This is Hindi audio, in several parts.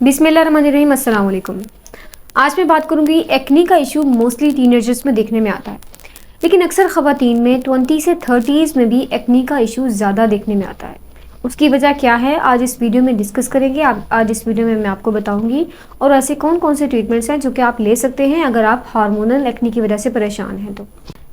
बिस्मिल्लाहिर्रहमानिर्रहीम, अस्सलाम वालेकुम। आज मैं बात करूंगी एक्नी का इशू मोस्टली टीनेजर्स में देखने में आता है, लेकिन अक्सर ख़वातीन में 20 से 30s में भी एक्नी का इशू ज़्यादा देखने में आता है। उसकी वजह क्या है, आज इस वीडियो में डिस्कस करेंगे। आज इस वीडियो में मैं आपको बताऊंगी और ऐसे कौन कौन से ट्रीटमेंट्स हैं जो कि आप ले सकते हैं अगर आप हार्मोनल एक्नी की वजह से परेशान हैं तो,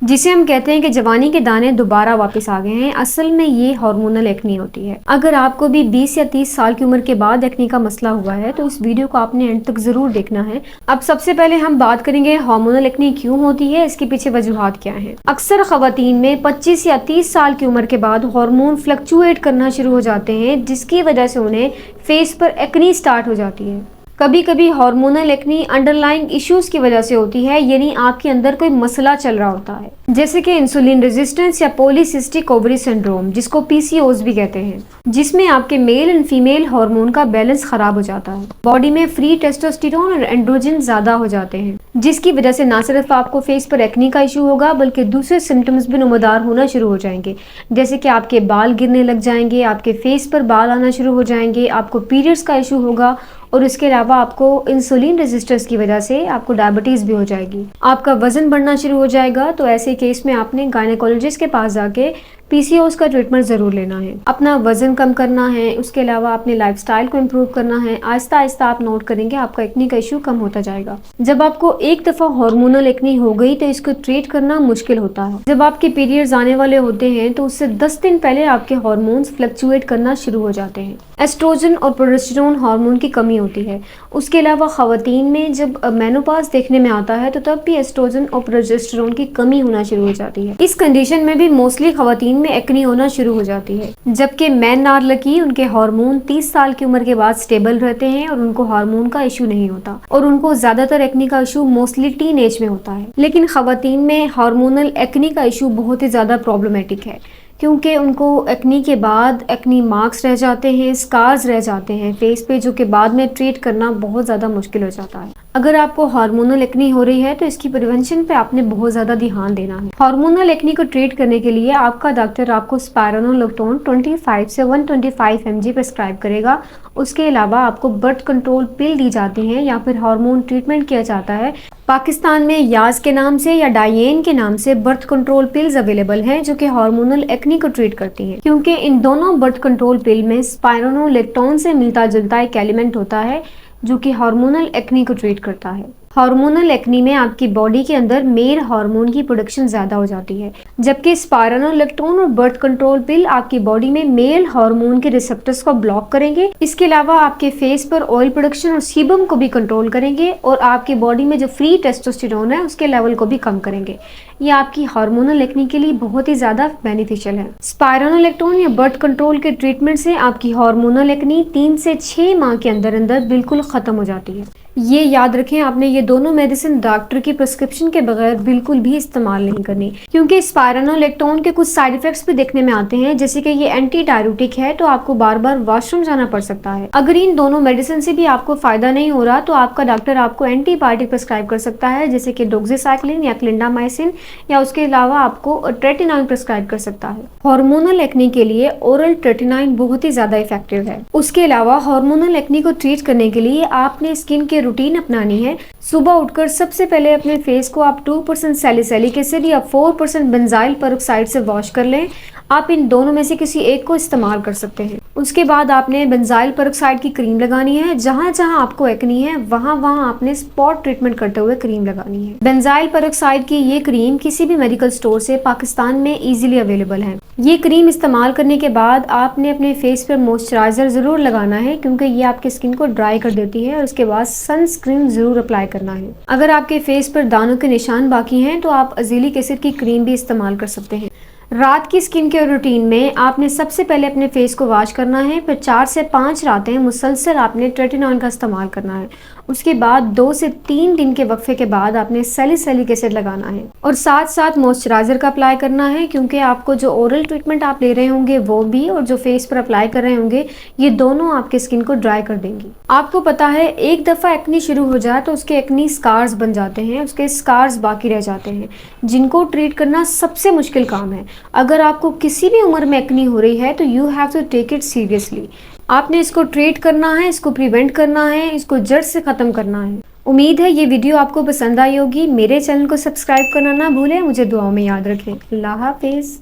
जिसे हम कहते हैं कि जवानी के दाने दोबारा वापस आ गए हैं। असल में ये हार्मोनल एक्नी होती है। अगर आपको भी 20 या 30 साल की उम्र के बाद एक्नी का मसला हुआ है तो इस वीडियो को आपने एंड तक जरूर देखना है। अब सबसे पहले हम बात करेंगे हार्मोनल एक्नी क्यों होती है, इसके पीछे वजूहात क्या हैं। अक्सर खवातीन में 25 या 30 साल की उम्र के बाद हार्मोन फ्लक्चुएट करना शुरू हो जाते हैं, जिसकी वजह से उन्हें फेस पर एक्नी स्टार्ट हो जाती है। कभी कभी हार्मोनल एक्नी अंडरलाइंग इश्यूज की वजह से होती है, यानी आपके अंदर कोई मसला चल रहा होता है, जैसे कि इंसुलिन रेजिस्टेंस या पॉलीसिस्टिक ओवरी सिंड्रोम, जिसको पीसीओएस भी कहते हैं, जिसमें आपके मेल एंड फीमेल हार्मोन का बैलेंस खराब हो जाता है। बॉडी में फ्री टेस्टोस्टेरोन और एंड्रोजन ज्यादा हो जाते हैं, जिसकी वजह से ना सिर्फ आपको फेस पर एक्नी का इशू होगा बल्कि दूसरे सिम्टम्स भी नुमादार होना शुरू हो जाएंगे, जैसे कि आपके बाल गिरने लग जाएंगे, आपके फेस पर बाल आना शुरू हो जाएंगे, आपको पीरियड्स का इशू होगा और इसके अलावा आपको इंसुलिन रेजिस्टेंस की वजह से आपको डायबिटीज भी हो जाएगी। आपका वजन बढ़ना शुरू हो जाएगा। तो ऐसे केस में आपने गायनेकोलॉजिस्ट के पास जाके पीसीओएस का ट्रीटमेंट जरूर लेना है। अपना वजन कम करना है, उसके अलावा अपने लाइफस्टाइल को इम्प्रूव करना है। आहिस्ता आहिस्ता आप नोट करेंगे आपका एक्नी का इशू कम होता जाएगा। जब आपको एक दफा हार्मोनल एक्नी हो गई तो इसको ट्रीट करना मुश्किल होता है। जब आपके पीरियड्स आने वाले होते हैं तो उससे 10 दिन पहले आपके हार्मोन्स फ्लक्चुएट करना शुरू हो जाते हैं। एस्ट्रोजन और प्रोजेस्टेरोन हार्मोन की कमी होती है। उसके अलावा खवातीन में जब मेनोपॉज देखने में आता है तो तब भी एस्ट्रोजन और प्रोजेस्टेरोन की कमी होना शुरू हो जाती है। इस कंडीशन में भी मोस्टली खवातीन में एक्नी होना शुरू हो जाती है, जबकि मैन आर लकी उनके हार्मोन 30 साल की उम्र के बाद स्टेबल रहते हैं और उनको हार्मोन का इशू नहीं होता और उनको ज्यादातर एक्नी का इशू मोस्टली टीन एज में होता है। लेकिन खवातीन में हार्मोनल एक्नी का इशू बहुत ही ज्यादा प्रॉब्लमेटिक है, क्योंकि उनको एक्नी के बाद एक्नी मार्क्स रह जाते हैं, स्कार्स रह जाते हैं फेस पे, जो कि बाद में ट्रीट करना बहुत ज़्यादा मुश्किल हो जाता है। अगर आपको हार्मोनल एक्नी हो रही है तो इसकी प्रिवेंशन पे आपने बहुत ज़्यादा ध्यान देना है। हार्मोनल एक्नी को ट्रीट करने के लिए आपका डॉक्टर आपको स्पाइरोनोलेक्टोन 25 से 125 mg प्रिस्क्राइब करेगा। उसके अलावा आपको बर्थ कंट्रोल पिल दी जाती है या फिर हार्मोन ट्रीटमेंट किया जाता है। पाकिस्तान में याज के नाम से या डायेन के नाम से बर्थ कंट्रोल पिल्स अवेलेबल हैं जो कि हार्मोनल एक्नी को ट्रीट करती हैं, क्योंकि इन दोनों बर्थ कंट्रोल पिल में स्पाइरोनोलेक्टोन से मिलता जुलता एक एलिमेंट होता है जो कि हार्मोनल एक्नी को ट्रीट करता है। हार्मोनल एक्नी में आपकी बॉडी के अंदर मेल हार्मोन की प्रोडक्शन ज्यादा हो जाती है, जबकि स्पाइरोनोलेक्टोन और बर्थ कंट्रोल पिल आपकी बॉडी में मेल हार्मोन के रिसेप्टर्स को ब्लॉक करेंगे। इसके अलावा आपके फेस पर ऑयल प्रोडक्शन और सीबम को भी कंट्रोल करेंगे और आपकी बॉडी में जो फ्री टेस्टोस्टेरोन है उसके लेवल को भी कम करेंगे। ये आपकी हार्मोनल एक्नी के लिए बहुत ही ज्यादा बेनिफिशियल है। स्पाइरोनोलेक्टोन या बर्थ कंट्रोल के ट्रीटमेंट से आपकी हार्मोनल एक्नी 3 से 6 माह के अंदर अंदर बिल्कुल खत्म हो जाती है। ये याद रखें, आपने ये दोनों मेडिसिन डॉक्टर की प्रिस्क्रिप्शन के बगैर बिल्कुल भी इस्तेमाल नहीं करनी, क्योंकि स्पाइरोनोलेक्टोन के कुछ साइड इफेक्ट्स भी देखने में आते हैं, जैसे कि ये एंटी डायरेटिक है तो आपको बार बार वॉशरूम जाना पड़ सकता है। अगर इन दोनों मेडिसिन से भी आपको फायदा नहीं हो रहा तो आपका डॉक्टर आपको एंटीबायोटिक प्रिस्क्राइब कर सकता है, जैसे कि डोक्सीसाइक्लिन या क्लिंडामाइसिन, या उसके अलावा आपको ट्रेटिनाइन प्रिस्क्राइब कर सकता है। हार्मोनल एक्नी के लिए ओरल ट्रेटिनाइन बहुत ही ज्यादा इफेक्टिव है। उसके अलावा हार्मोनल एक्नी को ट्रीट करने के लिए आपने स्किन के रूटीन अपनानी है। सुबह उठकर सबसे पहले अपने फेस को आप 2% सैलिसिलिक एसिड या 4% बेंजाइल पेरोक्साइड से वॉश कर लें। आप इन दोनों में से किसी एक को इस्तेमाल कर सकते हैं। उसके बाद आपने बेंजाइल पेरोक्साइड की क्रीम लगानी है। जहां जहां आपको एक्नी है वहां वहां आपने स्पॉट ट्रीटमेंट करते हुए क्रीम लगानी है। बेंजाइल पेरोक्साइड की ये क्रीम किसी भी मेडिकल स्टोर से पाकिस्तान में इजीली अवेलेबल है। ये क्रीम इस्तेमाल करने के बाद आपने अपने फेस पर मॉइस्चराइजर जरूर लगाना है, क्योंकि ये आपके स्किन को ड्राई कर देती है, और उसके बाद सनस्क्रीन जरूर अप्लाई करना है। अगर आपके फेस पर दानों के निशान बाकी हैं तो आप अज़ीलिक एसिड की क्रीम भी इस्तेमाल कर सकते हैं। रात की स्किन केयर रूटीन में आपने सबसे पहले अपने फेस को वॉश करना है, फिर 4 से 5 रातें मुसलसल आपने ट्रेटिनॉइन का इस्तेमाल करना है। उसके बाद 2 से 3 दिन के वक्फे के बाद आपने सैलिसिलिक एसिड लगाना है और साथ साथ मॉइस्चराइजर का अप्लाई करना है, क्योंकि आपको जो ओरल ट्रीटमेंट आप ले रहे होंगे वो भी और जो फेस पर अप्लाई कर रहे होंगे ये दोनों आपके स्किन को ड्राई कर देंगी। आपको पता है एक दफ़ा एक्नी शुरू हो जाए तो उसके एक्नी स्कार्स बन जाते हैं, उसके स्कार्स बाकी रह जाते हैं, जिनको ट्रीट करना सबसे मुश्किल काम है। अगर आपको किसी भी उम्र में एक्नी हो रही है तो you have to take it seriously. आपने इसको ट्रीट करना है, इसको प्रिवेंट करना है, इसको जड़ से ख़त्म करना है। उम्मीद है ये वीडियो आपको पसंद आई होगी। मेरे चैनल को सब्सक्राइब करना ना भूलें। मुझे दुआओं में याद रखें। अल्लाह हाफिज़।